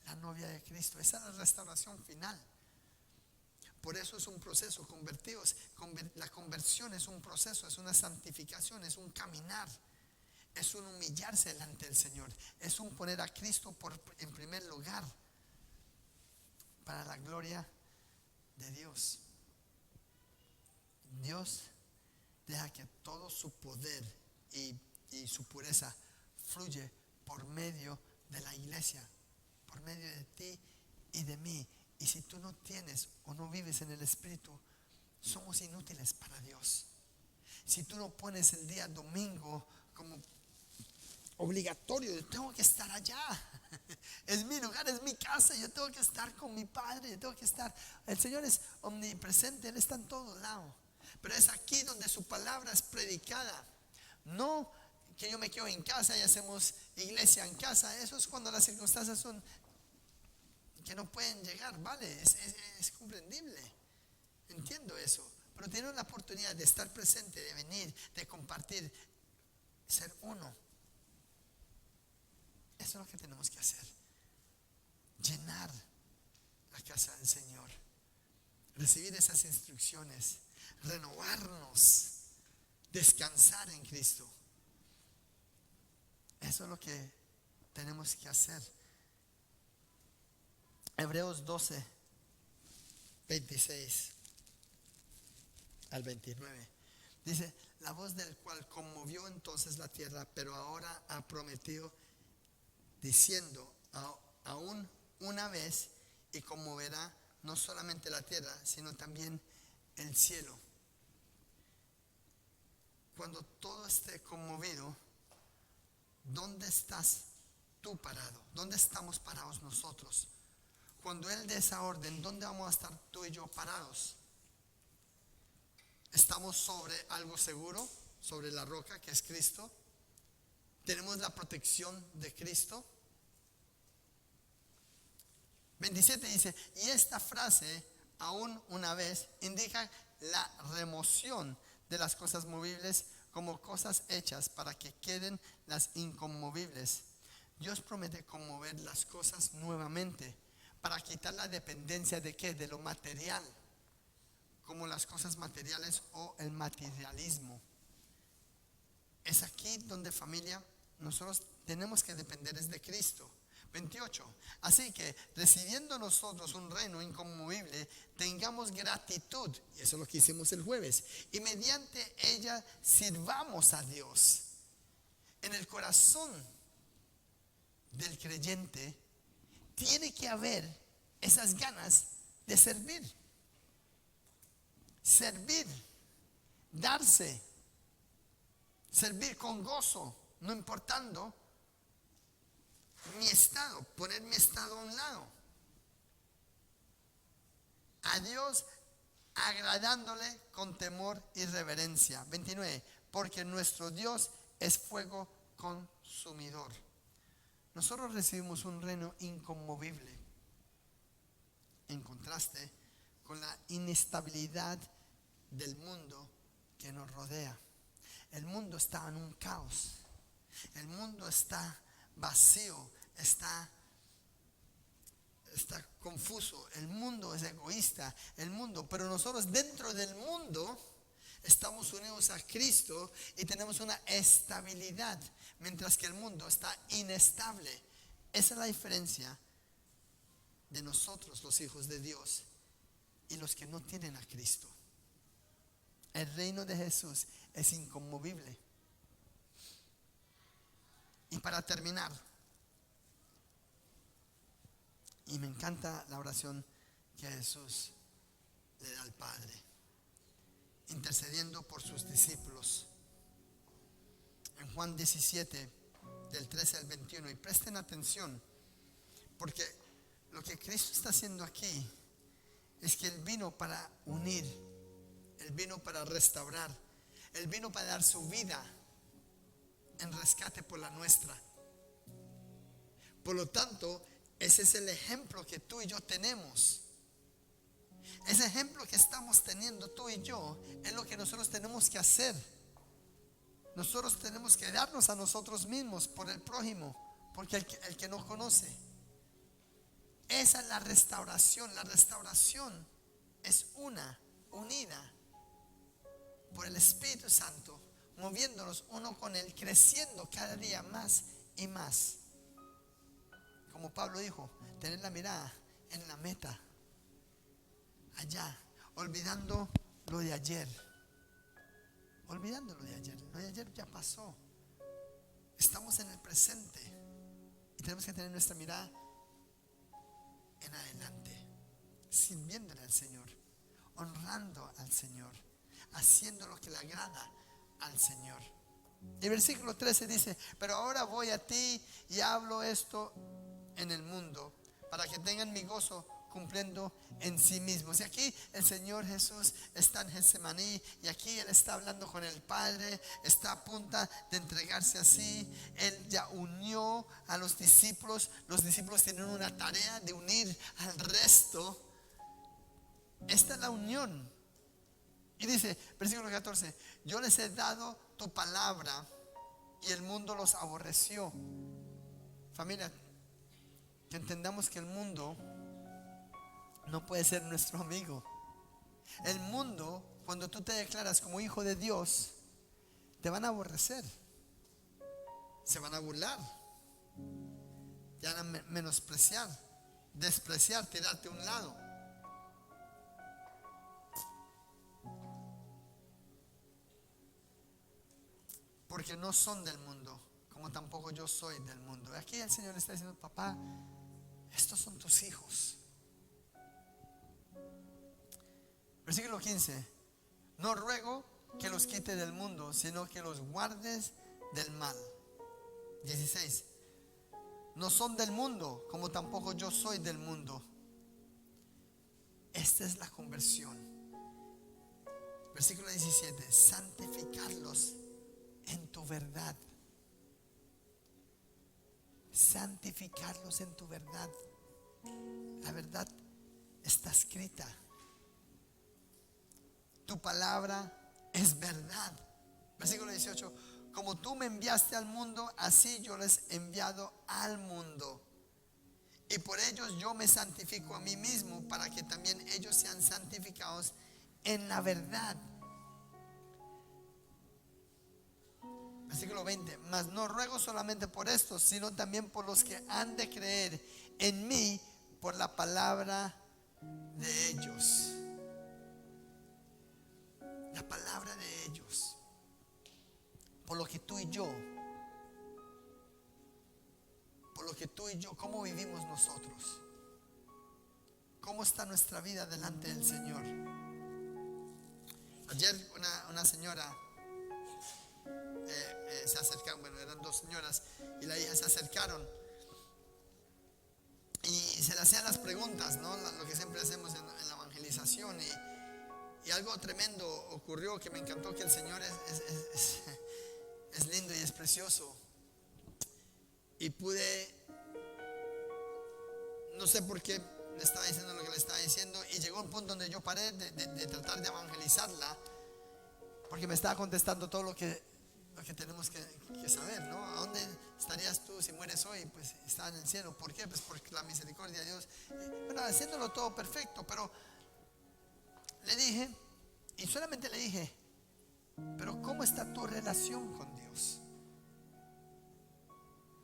la novia de Cristo. Esa es la restauración final. Por eso es un proceso, convertidos. La conversión es un proceso, es una santificación, es un caminar, es un humillarse delante del Señor, es un poner a Cristo en primer lugar, para la gloria de Dios. Dios deja que todo su poder y su pureza fluye por medio de la iglesia, por medio de ti y de mí. Y si tú no tienes o no vives en el Espíritu, somos inútiles para Dios. Si tú no pones el día domingo como obligatorio, yo tengo que estar allá, es mi lugar, es mi casa, yo tengo que estar con mi Padre, yo tengo que estar. El Señor es omnipresente, Él está en todo lado, pero es aquí donde su palabra es predicada. No que yo me quedo en casa y hacemos iglesia en casa. Eso es cuando las circunstancias son que no pueden llegar, vale, es comprendible, entiendo eso, pero tenemos la oportunidad de estar presente, de venir, de compartir, ser uno. Eso es lo que tenemos que hacer: llenar la casa del Señor, recibir esas instrucciones, renovarnos, descansar en Cristo. Eso es lo que tenemos que hacer. Hebreos 12, 26 al 29 dice: la voz del cual conmovió entonces la tierra, pero ahora ha prometido diciendo, aún una vez, y conmoverá no solamente la tierra, sino también el cielo. Cuando todo esté conmovido, ¿dónde estás tú parado? ¿Dónde estamos parados nosotros? Cuando Él dé esa orden, ¿dónde vamos a estar tú y yo parados? ¿Estamos sobre algo seguro? ¿Sobre la roca que es Cristo? ¿Tenemos la protección de Cristo? 27 dice, y esta frase, aún una vez, indica la remoción de las cosas movibles como cosas hechas para que queden las inconmovibles. Dios promete conmover las cosas nuevamente para quitar la dependencia de ¿qué? De lo material, como las cosas materiales o el materialismo. Es aquí donde, familia, nosotros tenemos que depender es de Cristo. 28. Así que recibiendo nosotros un reino inconmovible, tengamos gratitud, y eso es lo que hicimos el jueves, y mediante ella sirvamos a Dios. En el corazón del creyente tiene que haber esas ganas de servir, darse, servir con gozo, no importando mi estado, poner mi estado a un lado. A Dios agradándole con temor y reverencia. 29. Porque nuestro Dios es fuego consumidor. Nosotros recibimos un reino inconmovible, en contraste con la inestabilidad del mundo que nos rodea. El mundo está en un caos. El mundo está vacío, está confuso, el mundo es egoísta, pero nosotros dentro del mundo estamos unidos a Cristo y tenemos una estabilidad, mientras que el mundo está inestable. Esa es la diferencia de nosotros, los hijos de Dios, y los que no tienen a Cristo. El reino de Jesús es inconmovible. Y para terminar, y me encanta la oración que Jesús le da al Padre, intercediendo por sus discípulos. En Juan 17, del 13 al 21, y presten atención, porque lo que Cristo está haciendo aquí es que Él vino para unir, Él vino para restaurar, Él vino para dar su vida en rescate por la nuestra. Por lo tanto, ese es el ejemplo que tú y yo tenemos. Ese ejemplo que estamos teniendo tú y yo es lo que nosotros tenemos que hacer. Nosotros tenemos que darnos a nosotros mismos por el prójimo, porque el que no conoce. Esa es la restauración. La restauración es unida por el Espíritu Santo, moviéndonos uno con Él, creciendo cada día más y más. Como Pablo dijo, tener la mirada en la meta, allá, olvidando lo de ayer. Olvidando lo de ayer. Lo de ayer ya pasó. Estamos en el presente y tenemos que tener nuestra mirada en adelante, sirviéndole al Señor, honrando al Señor, haciendo lo que le agrada al Señor. El versículo 13 dice, pero ahora voy a ti y hablo esto en el mundo, para que tengan mi gozo cumpliendo en sí mismos. Y aquí el Señor Jesús está en Getsemaní, y aquí Él está hablando con el Padre, está a punto de entregarse así. Él ya unió a los discípulos tienen una tarea de unir al resto. Esta es la unión. Y dice, versículo 14, yo les he dado tu palabra y el mundo los aborreció. Familia, que entendamos que el mundo no puede ser nuestro amigo. El mundo, cuando tú te declaras como hijo de Dios, te van a aborrecer, se van a burlar, te van a menospreciar, despreciar, tirarte a un lado. Porque no son del mundo, como tampoco tampoco yo soy del mundo. Aquí el Señor está diciendo: papá, estos son tus hijos. Versículo 15: no ruego que los quite del mundo, sino que los guardes del mal. 16: no son del mundo, como tampoco yo soy del mundo. Esta es la conversión. Versículo 17: santificarlos en tu verdad. Santificarlos en tu verdad. La verdad está escrita. Tu palabra es verdad. Versículo 18: como tú me enviaste al mundo, así yo les he enviado al mundo. Y por ellos yo me santifico a mí mismo, para que también ellos sean santificados en la verdad. Versículo 20: mas no ruego solamente por estos, sino también por los que han de creer en mí por la palabra de ellos. La palabra de ellos. Por lo que tú y yo, ¿cómo vivimos nosotros? ¿Cómo está nuestra vida delante del Señor? Ayer una señora se acercaron, bueno, eran dos señoras y la hija se acercaron y se le hacían las preguntas, ¿no? Lo que siempre hacemos en la evangelización, y algo tremendo ocurrió que me encantó, que el Señor es lindo y es precioso. Y no sé por qué le estaba diciendo lo que le estaba diciendo, y llegó un punto donde yo paré de tratar de evangelizarla, porque me estaba contestando todo lo que tenemos que saber, ¿no? ¿A dónde estarías tú si mueres hoy? Pues está en el cielo. ¿Por qué? Pues por la misericordia de Dios. Bueno, haciéndolo todo perfecto, pero le dije, y solamente le dije: pero ¿cómo está tu relación con Dios?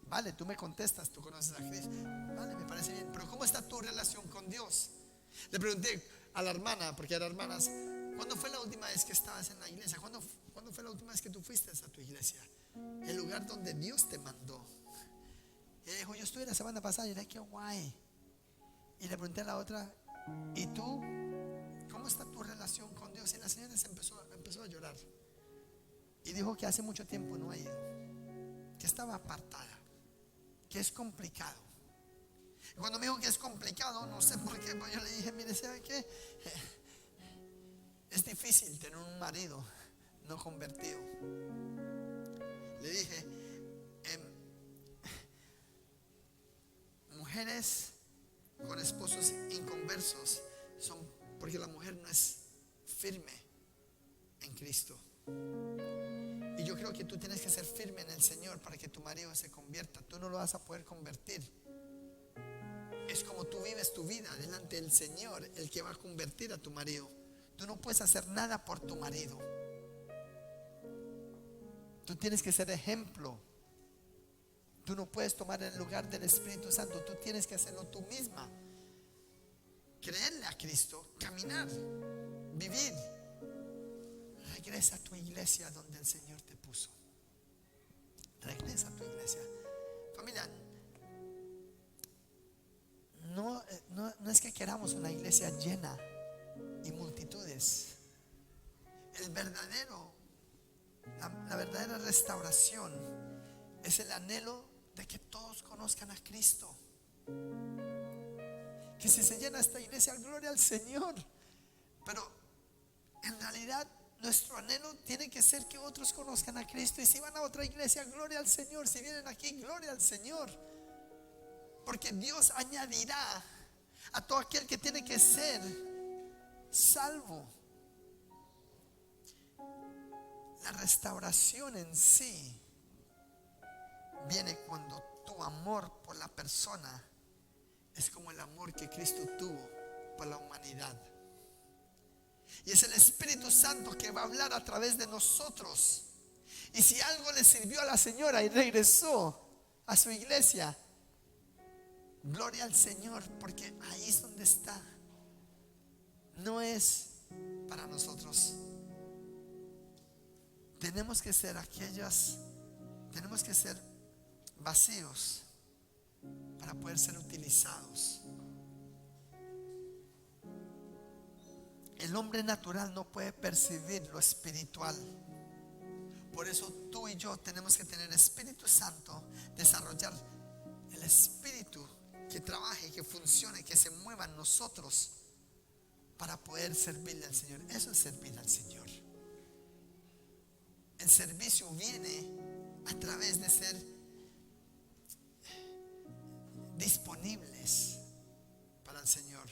Vale, tú me contestas, tú conoces a Cristo. Vale, me parece bien, pero ¿cómo está tu relación con Dios? Le pregunté a la hermana, porque eran hermanas: ¿cuándo fue la última vez que estabas en la iglesia? ¿Cuándo fue la última vez que tú fuiste a tu iglesia? El lugar donde Dios te mandó. Y ella dijo: yo estuve la semana pasada. Y le dije: qué guay. Y le pregunté a la otra: ¿y tú? ¿Cómo está tu relación con Dios? Y la señora empezó a llorar. Y dijo que hace mucho tiempo no ha ido, que estaba apartada, que es complicado. Y cuando me dijo que es complicado, no sé por qué, pues yo le dije: mire, ¿sabe qué? Es difícil tener un marido no convertido. Le dije: mujeres con esposos inconversos son porque la mujer no es firme en Cristo. Y yo creo que tú tienes que ser firme en el Señor para que tu marido se convierta. Tú no lo vas a poder convertir. Es como tú vives tu vida delante del Señor, el que va a convertir a tu marido. Tú no puedes hacer nada por tu marido. Tú tienes que ser ejemplo. Tú no puedes tomar el lugar del Espíritu Santo. Tú tienes que hacerlo tú misma. Creerle a Cristo, caminar, vivir. Regresa a tu iglesia donde el Señor te puso. Regresa a tu iglesia. Familia, no es que queramos una iglesia llena y multitudes. La verdadera restauración es el anhelo de que todos conozcan a Cristo. Que si se llena esta iglesia, gloria al Señor. Pero en realidad nuestro anhelo tiene que ser que otros conozcan a Cristo. Y si van a otra iglesia, gloria al Señor. Si vienen aquí, gloria al Señor. Porque Dios añadirá a todo aquel que tiene que ser salvo. La restauración en sí viene cuando tu amor por la persona es como el amor que Cristo tuvo por la humanidad. Y es el Espíritu Santo que va a hablar a través de nosotros. Y si algo le sirvió a la señora y regresó a su iglesia, gloria al Señor, porque ahí es donde está. No es para nosotros. Tenemos que ser vacíos para poder ser utilizados. El hombre natural no puede percibir lo espiritual. Por eso tú y yo tenemos que tener Espíritu Santo, desarrollar el Espíritu que trabaje, que funcione, que se mueva en nosotros para poder servirle al Señor. Eso es servir al Señor. El servicio viene a través de ser disponibles para el Señor.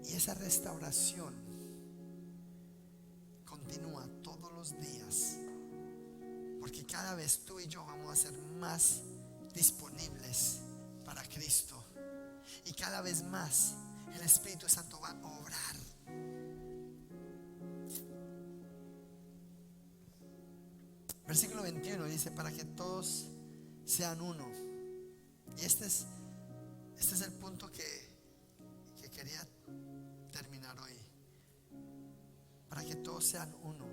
Y esa restauración continúa todos los días, porque cada vez tú y yo vamos a ser más disponibles para Cristo, y cada vez más el Espíritu Santo va a obrar. Versículo 21 dice: para que todos sean uno. Y este es el punto que quería terminar hoy. Para que todos sean uno.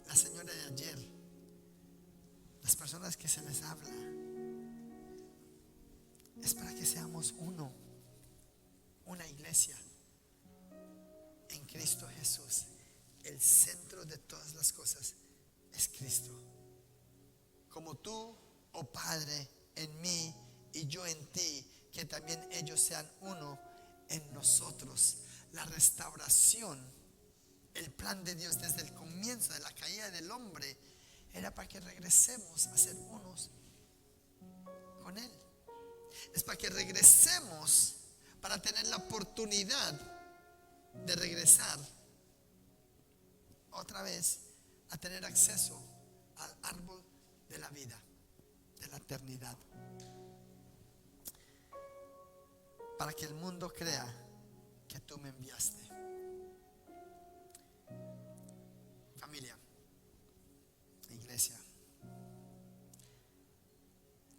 La señora de ayer, las personas que se les habla, es para que seamos uno. Una iglesia en Cristo Jesús. El centro de todas las cosas es Cristo. Como tú, oh Padre, en mí y yo en ti, que también ellos sean uno en nosotros. La restauración, el plan de Dios desde el comienzo de la caída del hombre, era para que regresemos a ser unos con Él. Es para que regresemos, para tener la oportunidad de regresar otra vez a tener acceso al árbol de la vida, de la eternidad. Para que el mundo crea que tú me enviaste. Familia, iglesia,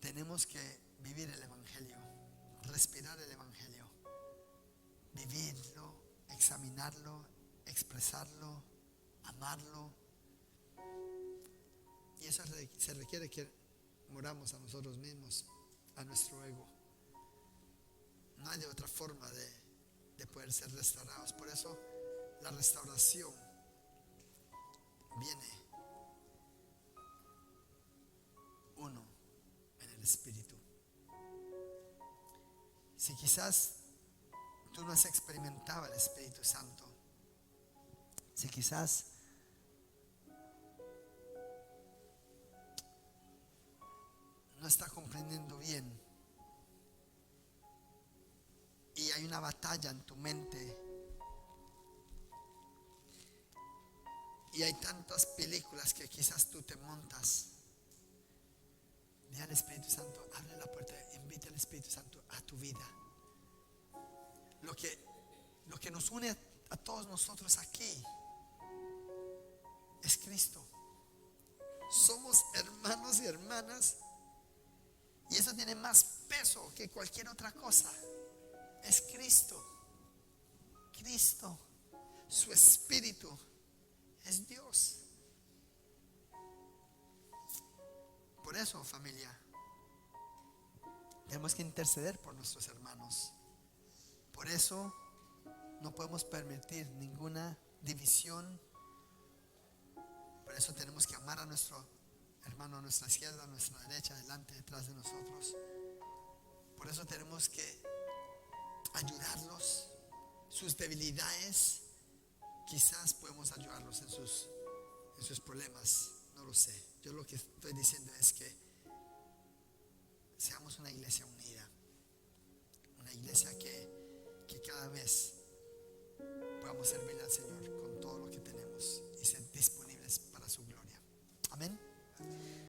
tenemos que vivir el Evangelio, respirar el Evangelio, vivirlo, examinarlo, expresarlo, amarlo. Y eso se requiere que moramos a nosotros mismos, a nuestro ego. No hay otra forma de poder ser restaurados. Por eso la restauración viene uno en el Espíritu. Si quizás tú no has experimentado el Espíritu Santo, si quizás no está comprendiendo bien y hay una batalla en tu mente y hay tantas películas que quizás tú te montas, dile al Espíritu Santo, abre la puerta, invita al Espíritu Santo a tu vida. Lo que nos une a todos nosotros aquí es Cristo. Somos hermanos y hermanas, y eso tiene más peso que cualquier otra cosa. Es Cristo. Cristo, su Espíritu es Dios. Por eso, familia, tenemos que interceder por nuestros hermanos. Por eso no podemos permitir ninguna división. Por eso tenemos que amar a nuestro hermano a nuestra izquierda, a nuestra derecha, adelante, detrás de nosotros. Por eso tenemos que ayudarlos. Sus debilidades, quizás podemos ayudarlos en sus problemas, no lo sé. Yo lo que estoy diciendo es que seamos una iglesia unida, una iglesia que cada vez podamos servir al Señor con todo lo que tenemos.